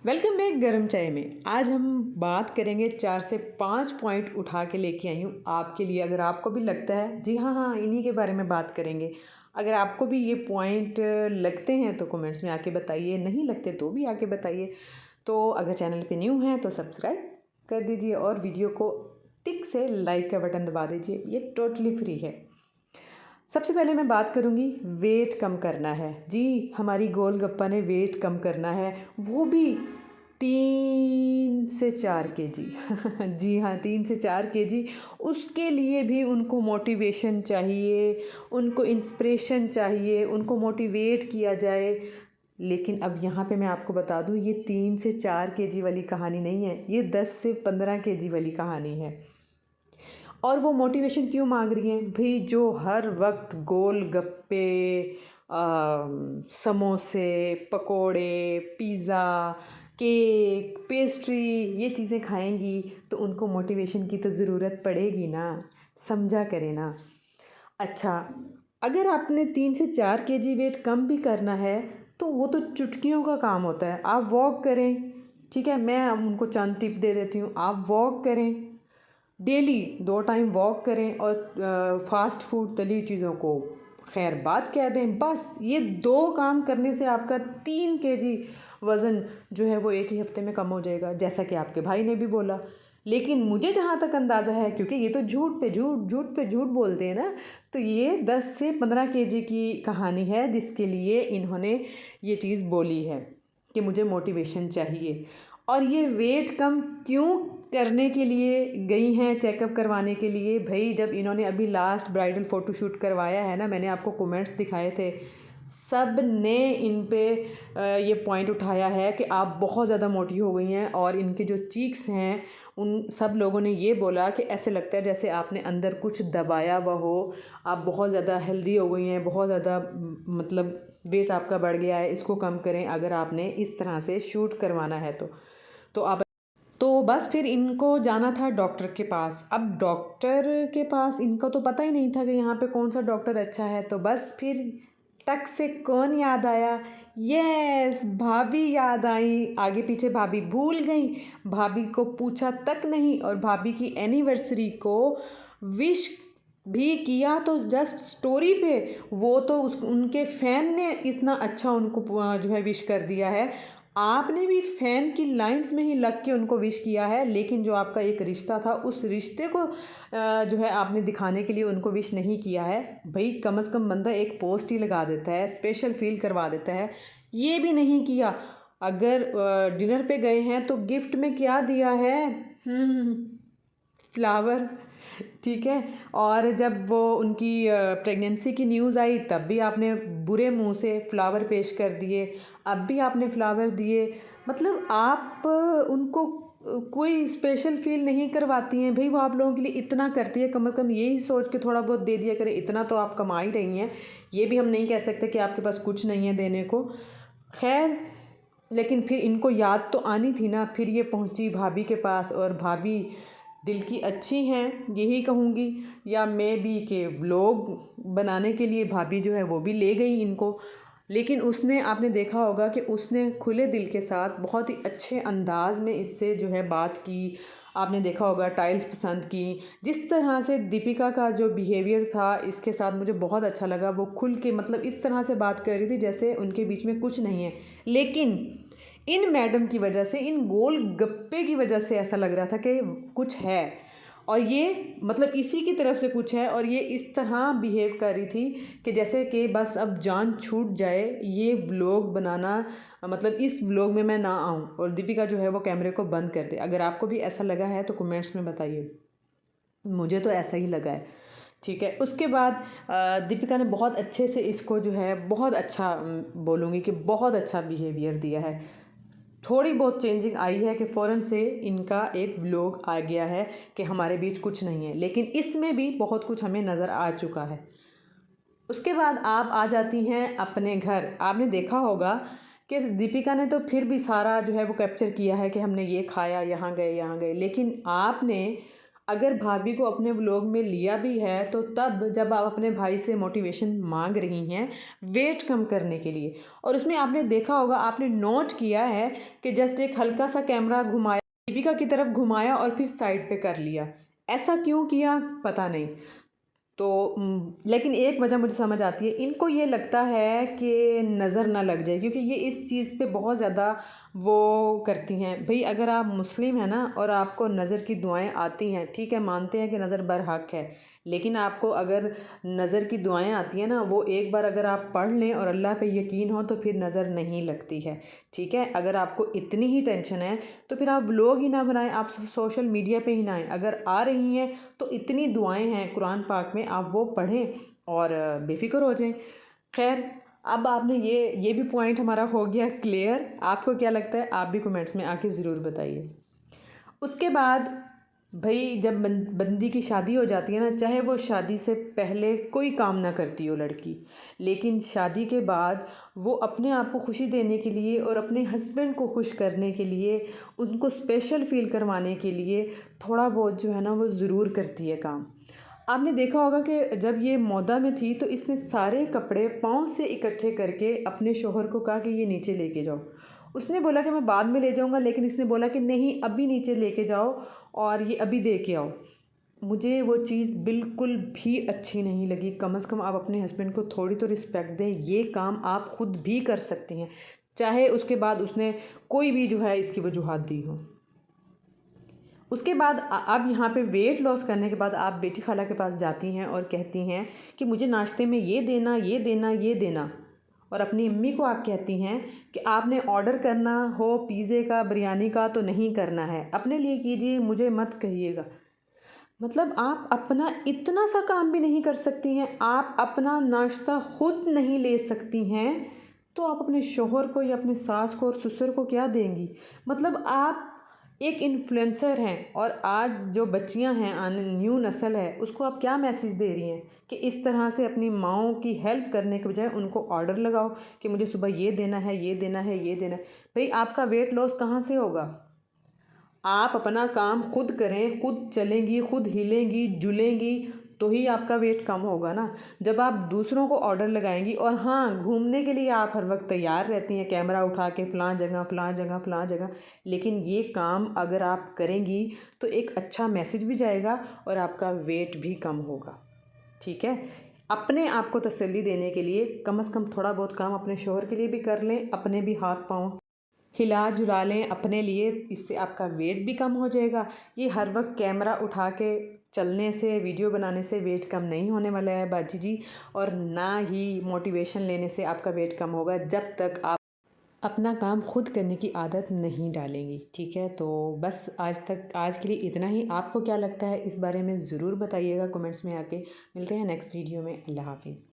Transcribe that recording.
Welcome back गरम चाय में। आज हम बात करेंगे 4 से 5 पॉइंट उठा के लेके आई हूँ आपके लिए। अगर आपको भी लगता है जी हाँ इन्हीं के बारे में बात करेंगे। अगर आपको भी ये पॉइंट लगते हैं तो कमेंट्स में आके बताइए, नहीं लगते तो भी आके बताइए। तो अगर चैनल पे न्यू हैं तो सब्सक्राइब कर दीजिए और वीडियो को टिक से लाइक का बटन दबा दीजिए, ये टोटली फ्री है। सबसे पहले मैं बात करूँगी वेट कम करना है। जी हमारी गोलगप्पा ने वेट कम करना है, वो भी 3 से 4 केजी जी हाँ 3 से 4 केजी। उसके लिए भी उनको मोटिवेशन चाहिए, उनको इंस्पिरेशन चाहिए, उनको मोटिवेट किया जाए। लेकिन अब यहाँ पे मैं आपको बता दूँ ये 3 से 4 केजी वाली कहानी नहीं है, ये 10 से 15 केजी वाली कहानी है। और वो मोटिवेशन क्यों मांग रही हैं भाई? जो हर वक्त गोलगप्पे, समोसे, पकोड़े, पिज़्ज़ा, केक, पेस्ट्री ये चीज़ें खाएंगी तो उनको मोटिवेशन की तो ज़रूरत पड़ेगी ना, समझा करें ना। अच्छा, अगर आपने 3 से 4 केजी वेट कम भी करना है तो वो तो चुटकियों का काम होता है। आप वॉक करें, ठीक है, मैं उनको चंद टिप दे देती हूँ। आप वॉक करें, डेली 2 टाइम वॉक करें और फास्ट फूड तली चीज़ों को खैर बात कह दें। बस ये 2 काम करने से आपका 3 केजी वज़न जो है वो एक ही हफ्ते में कम हो जाएगा, जैसा कि आपके भाई ने भी बोला। लेकिन मुझे जहाँ तक अंदाज़ा है, क्योंकि ये तो झूठ पे झूठ बोलते हैं ना, तो ये 10 से 15 केजी की कहानी है जिसके लिए इन्होंने ये चीज़ बोली है कि मुझे मोटिवेशन चाहिए। और ये वेट कम क्यों करने के लिए गई हैं चेकअप करवाने के लिए? भाई जब इन्होंने अभी लास्ट ब्राइडल फ़ोटोशूट करवाया है ना, मैंने आपको कमेंट्स दिखाए थे, सब ने इन पे ये पॉइंट उठाया है कि आप बहुत ज़्यादा मोटी हो गई हैं। और इनके जो चीक्स हैं उन सब लोगों ने ये बोला कि ऐसे लगता है जैसे आपने अंदर कुछ दबाया हुआ हो, आप बहुत ज़्यादा हेल्दी हो गई हैं, बहुत ज़्यादा मतलब वेट आपका बढ़ गया है, इसको कम करें अगर आपने इस तरह से शूट करवाना है तो आप तो बस फिर इनको जाना था डॉक्टर के पास। अब डॉक्टर के पास इनको तो पता ही नहीं था कि यहाँ पे कौन सा डॉक्टर अच्छा है। तो बस फिर टक से कौन याद आया? यस, भाभी याद आई। आगे पीछे भाभी भूल गई, भाभी को पूछा तक नहीं। और भाभी की एनिवर्सरी को विश भी किया तो जस्ट स्टोरी पे, वो तो उनके फ़ैन ने इतना अच्छा उनको जो है विश कर दिया है। आपने भी फ़ैन की लाइंस में ही लग के उनको विश किया है, लेकिन जो आपका एक रिश्ता था उस रिश्ते को जो है आपने दिखाने के लिए उनको विश नहीं किया है। भाई कम से कम बंदा एक पोस्ट ही लगा देता है, स्पेशल फील करवा देता है, ये भी नहीं किया। अगर डिनर पे गए हैं तो गिफ्ट में क्या दिया है? फ्लावर, ठीक है। और जब वो उनकी प्रेगनेंसी की न्यूज़ आई तब भी आपने बुरे मुंह से फ्लावर पेश कर दिए, अब भी आपने फ्लावर दिए। मतलब आप उनको कोई स्पेशल फील नहीं करवाती हैं। भाई वो आप लोगों के लिए इतना करती है, कम से कम यही सोच के थोड़ा बहुत दे दिया करें, इतना तो आप कमा ही रही हैं। ये भी हम नहीं कह सकते कि आपके पास कुछ नहीं है देने को। खैर, लेकिन फिर इनको याद तो आनी थी ना। फिर ये पहुंची भाभी के पास और भाभी दिल की अच्छी हैं यही कहूँगी, या मैं भी के व्लॉग बनाने के लिए भाभी जो है वो भी ले गई इनको। लेकिन उसने, आपने देखा होगा कि उसने खुले दिल के साथ बहुत ही अच्छे अंदाज में इससे जो है बात की। आपने देखा होगा टाइल्स पसंद की। जिस तरह से दीपिका का जो बिहेवियर था इसके साथ मुझे बहुत अच्छा लगा। वो खुल के मतलब इस तरह से बात कर रही थी जैसे उनके बीच में कुछ नहीं है। लेकिन इन मैडम की वजह से, इन गोल गप्पे की वजह से ऐसा लग रहा था कि कुछ है, और ये मतलब इसी की तरफ से कुछ है। और ये इस तरह बिहेव कर रही थी कि जैसे कि बस अब जान छूट जाए, ये व्लॉग बनाना मतलब इस व्लॉग में मैं ना आऊँ और दीपिका जो है वो कैमरे को बंद कर दे। अगर आपको भी ऐसा लगा है तो कमेंट्स में बताइए, मुझे तो ऐसा ही लगा है, ठीक है। उसके बाद दीपिका ने बहुत अच्छे से इसको जो है बहुत अच्छा बोलूँगी कि बहुत अच्छा बिहेवियर दिया है। थोड़ी बहुत चेंजिंग आई है कि फ़ौरन से इनका एक व्लॉग आ गया है कि हमारे बीच कुछ नहीं है, लेकिन इसमें भी बहुत कुछ हमें नज़र आ चुका है। उसके बाद आप आ जाती हैं अपने घर। आपने देखा होगा कि दीपिका ने तो फिर भी सारा जो है वो कैप्चर किया है कि हमने ये खाया, यहाँ गए, लेकिन आपने अगर भाभी को अपने व्लॉग में लिया भी है तो तब जब आप अपने भाई से मोटिवेशन मांग रही हैं वेट कम करने के लिए। और उसमें आपने देखा होगा, आपने नोट किया है कि जस्ट एक हल्का सा कैमरा घुमाया, दीपिका की तरफ घुमाया और फिर साइड पे कर लिया। ऐसा क्यों किया पता नहीं। तो लेकिन एक वजह मुझे समझ आती है, इनको ये लगता है कि नज़र ना लग जाए, क्योंकि ये इस चीज़ पे बहुत ज़्यादा वो करती हैं। भाई अगर आप मुस्लिम हैं ना और आपको नज़र की दुआएं आती हैं, ठीक है, मानते हैं कि नज़र बरहक है, लेकिन आपको अगर नज़र की दुआएं आती हैं ना, वो एक बार अगर आप पढ़ लें और अल्लाह पे यकीन हो तो फिर नज़र नहीं लगती है। ठीक है, अगर आपको इतनी ही टेंशन है तो फिर आप व्लॉग ही ना बनाएं, आप सोशल मीडिया पे ही ना आएँ। अगर आ रही हैं तो इतनी दुआएं हैं कुरान पाक में, आप वो पढ़ें और बेफ़िक्र हो जाएं। खैर, अब आपने ये भी पॉइंट हमारा हो गया क्लियर। आपको क्या लगता है आप भी कमेंट्स में आके ज़रूर बताइए। उसके बाद भाई जब बंदी की शादी हो जाती है ना, चाहे वो शादी से पहले कोई काम ना करती हो लड़की, लेकिन शादी के बाद वो अपने आप को खुशी देने के लिए और अपने हस्बैंड को खुश करने के लिए, उनको स्पेशल फ़ील करवाने के लिए थोड़ा बहुत जो है ना वो ज़रूर करती है काम। आपने देखा होगा कि जब ये मौदा में थी तो इसने सारे कपड़े पाँव से इकट्ठे करके अपने शौहर को कहा कि ये नीचे लेके जाओ। उसने बोला कि मैं बाद में ले जाऊंगा, लेकिन इसने बोला कि नहीं अभी नीचे लेके जाओ और ये अभी दे के आओ। मुझे वो चीज़ बिल्कुल भी अच्छी नहीं लगी। कम से कम आप अपने हस्बैंड को थोड़ी तो रिस्पेक्ट दें, ये काम आप खुद भी कर सकती हैं, चाहे उसके बाद उसने कोई भी जो है इसकी वजूहत दी हो। उसके बाद अब यहाँ पे वेट लॉस करने के बाद आप बेटी खाला के पास जाती हैं और कहती हैं कि मुझे नाश्ते में ये देना, ये देना, ये देना। और अपनी अम्मी को आप कहती हैं कि आपने ऑर्डर करना हो पिज़्ज़े का, बिरयानी का तो नहीं करना है, अपने लिए कीजिए, मुझे मत कहिएगा। मतलब आप अपना इतना सा काम भी नहीं कर सकती हैं, आप अपना नाश्ता खुद नहीं ले सकती हैं, तो आप अपने शौहर को या अपने सास को और ससुर को क्या देंगी। मतलब आप एक इन्फ्लुएंसर हैं और आज जो बच्चियां हैं, आने न्यू नस्ल है, उसको आप क्या मैसेज दे रही हैं कि इस तरह से अपनी माँओं की हेल्प करने के बजाय उनको ऑर्डर लगाओ कि मुझे सुबह ये देना है, ये देना है, ये देना है। भाई आपका वेट लॉस कहाँ से होगा। आप अपना काम खुद करें, खुद चलेंगी, खुद हिलेंगी, जुलेंगी, तो ही आपका वेट कम होगा ना। जब आप दूसरों को ऑर्डर लगाएंगी, और हाँ घूमने के लिए आप हर वक्त तैयार रहती हैं कैमरा उठा के फ़लाँ जगह फ़लाँ जगह फ़लाँ जगह, लेकिन ये काम अगर आप करेंगी तो एक अच्छा मैसेज भी जाएगा और आपका वेट भी कम होगा। ठीक है, अपने आप को तसल्ली देने के लिए कम से कम थोड़ा बहुत काम अपने शौहर के लिए भी कर लें, अपने भी हाथ पाँव हिला जुला लें अपने लिए, इससे आपका वेट भी कम हो जाएगा। ये हर वक्त कैमरा उठा के चलने से, वीडियो बनाने से वेट कम नहीं होने वाला है बाजी जी, और ना ही मोटिवेशन लेने से आपका वेट कम होगा, जब तक आप अपना काम खुद करने की आदत नहीं डालेंगी। ठीक है, तो बस आज के लिए इतना ही। आपको क्या लगता है इस बारे में ज़रूर बताइएगा कमेंट्स में आके। मिलते हैं नेक्स्ट वीडियो में। अल्लाह हाफिज़।